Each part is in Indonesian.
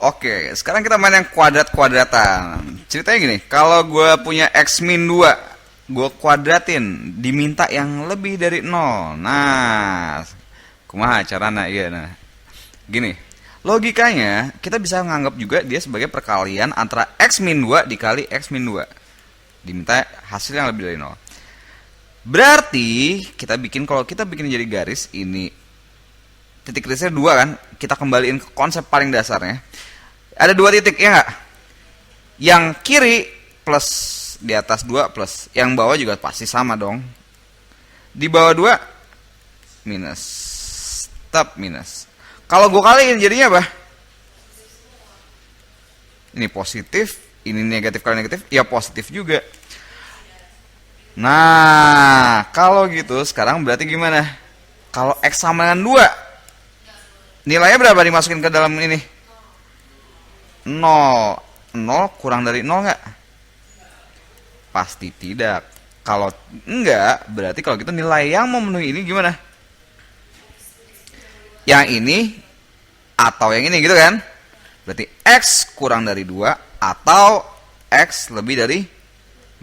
Oke, sekarang kita main yang kuadrat-kuadratan. Ceritanya gini, kalau gue punya X min 2, gue kuadratin, diminta yang lebih dari 0. Nah, kumaha carana, iya, nah. Gini, logikanya kita bisa menganggap juga dia sebagai perkalian antara X min 2 dikali X min 2. Diminta hasil yang lebih dari 0. Berarti, kalau kita bikin jadi garis, ini titik krisisnya 2 kan, kita kembaliin ke konsep paling dasarnya. Ada 2 titik, ya nggak? Yang kiri plus, di atas 2 plus. Yang bawah juga pasti sama dong. Di bawah 2 minus. Tetap minus. Kalau gue kaliin jadinya apa? Ini positif, ini negatif kali negatif, ya positif juga. Nah, kalau gitu sekarang berarti gimana? Kalau X sama dengan 2, nilainya berapa dimasukin ke dalam ini? 0. 0 kurang dari 0 nggak? Pasti tidak. Kalau enggak, berarti kalau gitu nilai yang memenuhi ini gimana? Yang ini atau yang ini gitu kan? Berarti X kurang dari 2 atau X lebih dari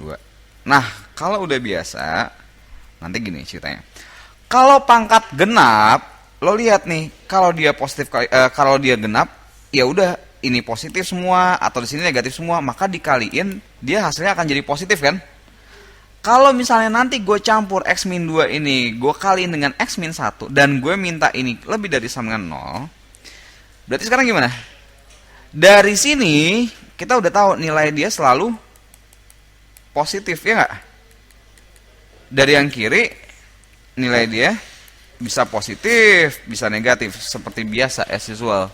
2. Nah, kalau udah biasa, nanti gini ceritanya. Kalau pangkat genap, lo lihat nih, kalau dia positif kalau dia genap, ya udah ini positif semua atau di sini negatif semua, maka dikaliin dia hasilnya akan jadi positif kan? Kalau misalnya nanti gue campur X min 2 ini, gue kaliin dengan X min 1 dan gue minta ini lebih dari sama dengan 0, berarti sekarang gimana? Dari sini kita udah tahu nilai dia selalu positif, ya nggak? Dari yang kiri nilai dia bisa positif, bisa negatif seperti biasa as usual.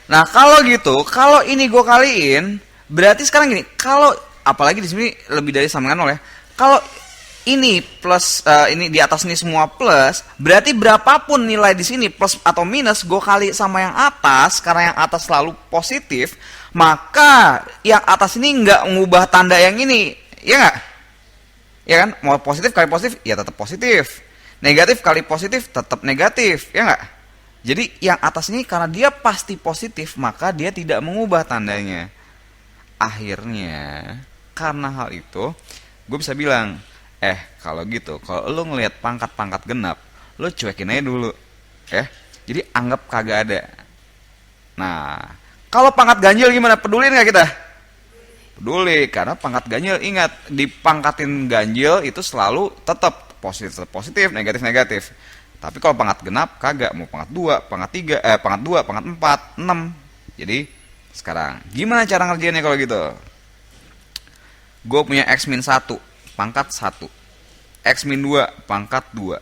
Nah, kalau gitu, kalau ini gue kaliin, berarti sekarang gini, kalau apalagi di sini lebih dari sama dengan 0 ya. Kalau ini plus ini di atas ini semua plus, berarti berapapun nilai di sini plus atau minus gue kali sama yang atas, karena yang atas selalu positif, maka yang atas ini nggak mengubah tanda yang ini, ya nggak? Ya kan? Mau positif kali positif, ya tetap positif. Negatif kali positif, tetap negatif, ya nggak? Jadi yang atas ini karena dia pasti positif, maka dia tidak mengubah tandanya. Akhirnya, karena hal itu, gue bisa bilang, kalau gitu, kalau lo ngelihat pangkat-pangkat genap, lo cuekin aja dulu. Jadi anggap kagak ada. Nah, kalau pangkat ganjil gimana? Pedulin nggak kita? Peduli, karena pangkat ganjil, ingat, dipangkatin ganjil itu selalu tetap positif, negatif. Tapi kalau pangkat genap kagak, mau pangkat 2, pangkat 3, pangkat 2, pangkat 4, 6. Jadi sekarang gimana cara ngerjainnya kalau gitu? Gue punya X min 1, pangkat 1. X min 2, pangkat 2.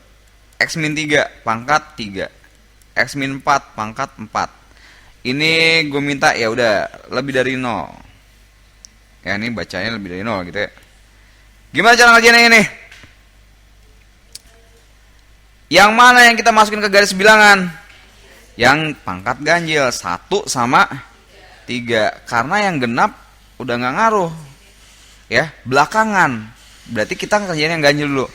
X min 3, pangkat 3. X min 4, pangkat 4. Ini gue minta ya udah lebih dari 0. Ya ini bacanya lebih dari 0 gitu ya. Gimana cara ngerjainnya ini? Yang mana yang kita masukin ke garis bilangan? Yang pangkat ganjil 1 sama 3. Karena yang genap udah nggak ngaruh, ya belakangan. Berarti kita kerjain yang ganjil dulu.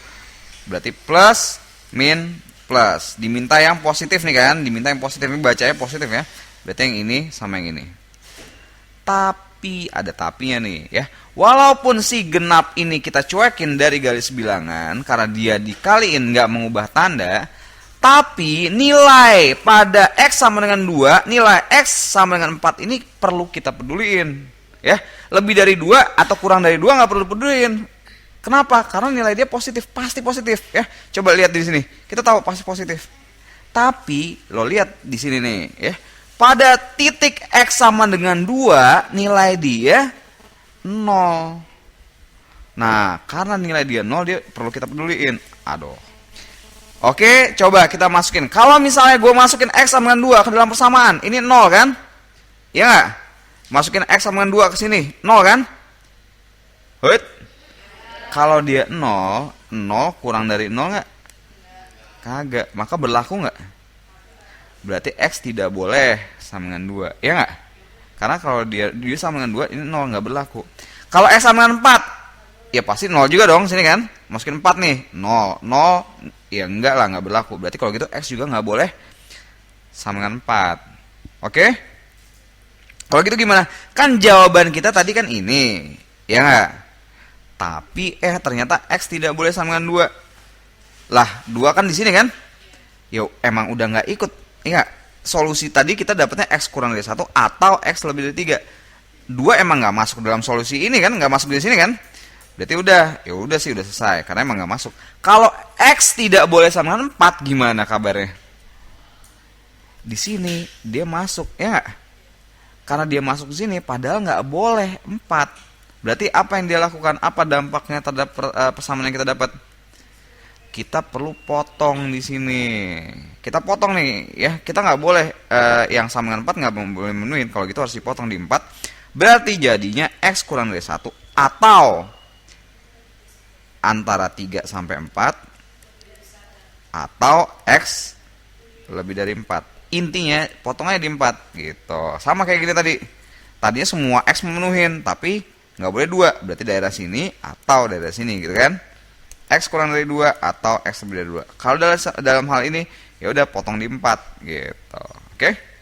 Berarti plus, min, plus. Diminta yang positif nih kan? Diminta yang positif, ini bacanya positif ya. Berarti yang ini sama yang ini. Tapi ada tapinya nih ya. Walaupun si genap ini kita cuekin dari garis bilangan karena dia dikaliin nggak mengubah tanda, tapi nilai pada X sama dengan 2, nilai X sama dengan 4 ini perlu kita peduliin. Ya, lebih dari 2 atau kurang dari 2 nggak perlu peduliin. Kenapa? Karena nilai dia positif, pasti positif ya. Coba lihat di sini, kita tahu pasti positif. Tapi lo lihat di sini nih ya. Pada titik X sama dengan 2, nilai dia 0. Nah, karena nilai dia 0, dia perlu kita peduliin. Aduh. Oke, coba kita masukin. Kalau misalnya gue masukin X sama dengan 2 ke dalam persamaan, ini 0 kan? Ya nggak? Masukin X sama dengan 2 ke sini, 0 kan? Hut. Kalau dia 0, 0 kurang dari 0 nggak? Kagak. Maka berlaku nggak? Berarti X tidak boleh sama dengan 2, ya nggak? Karena kalau dia sama dengan 2, ini 0 nggak berlaku. Kalau X sama dengan 4, ya pasti 0 juga dong sini kan. Masukin 4 nih, 0, 0, ya enggak lah, nggak berlaku. Berarti kalau gitu X juga nggak boleh sama dengan 4. Oke? Kalau gitu gimana? Kan jawaban kita tadi kan ini, ya nggak? Tapi ternyata X tidak boleh sama dengan 2. Lah, 2 kan di sini kan? Yo, emang udah nggak ikut. Iya, solusi tadi kita dapatnya X kurang dari 1 atau X lebih dari 3. 2 emang nggak masuk dalam solusi ini kan? Nggak masuk di sini kan? Berarti ya udah sih, udah selesai. Karena emang nggak masuk. Kalau X tidak boleh sama dengan 4, gimana kabarnya? Di sini dia masuk, ya nggak? Karena dia masuk di sini, padahal nggak boleh 4. Berarti apa yang dia lakukan? Apa dampaknya terhadap persamaan yang kita dapat? Kita perlu potong di sini. Kita potong nih, ya. Kita nggak boleh yang sama dengan 4 nggak boleh memenuhi. Kalau gitu harus dipotong di 4. Berarti jadinya X kurang dari 1 atau antara 3 sampai 4 atau X lebih dari 4. Intinya potongnya di 4 gitu. Sama kayak gini tadi. Tadinya semua X memenuhin, tapi nggak boleh 2. Berarti daerah sini atau daerah sini gitu kan. X kurang dari 2 atau X lebih dari 2. Kalau dalam hal ini ya udah potong di 4 gitu. Oke?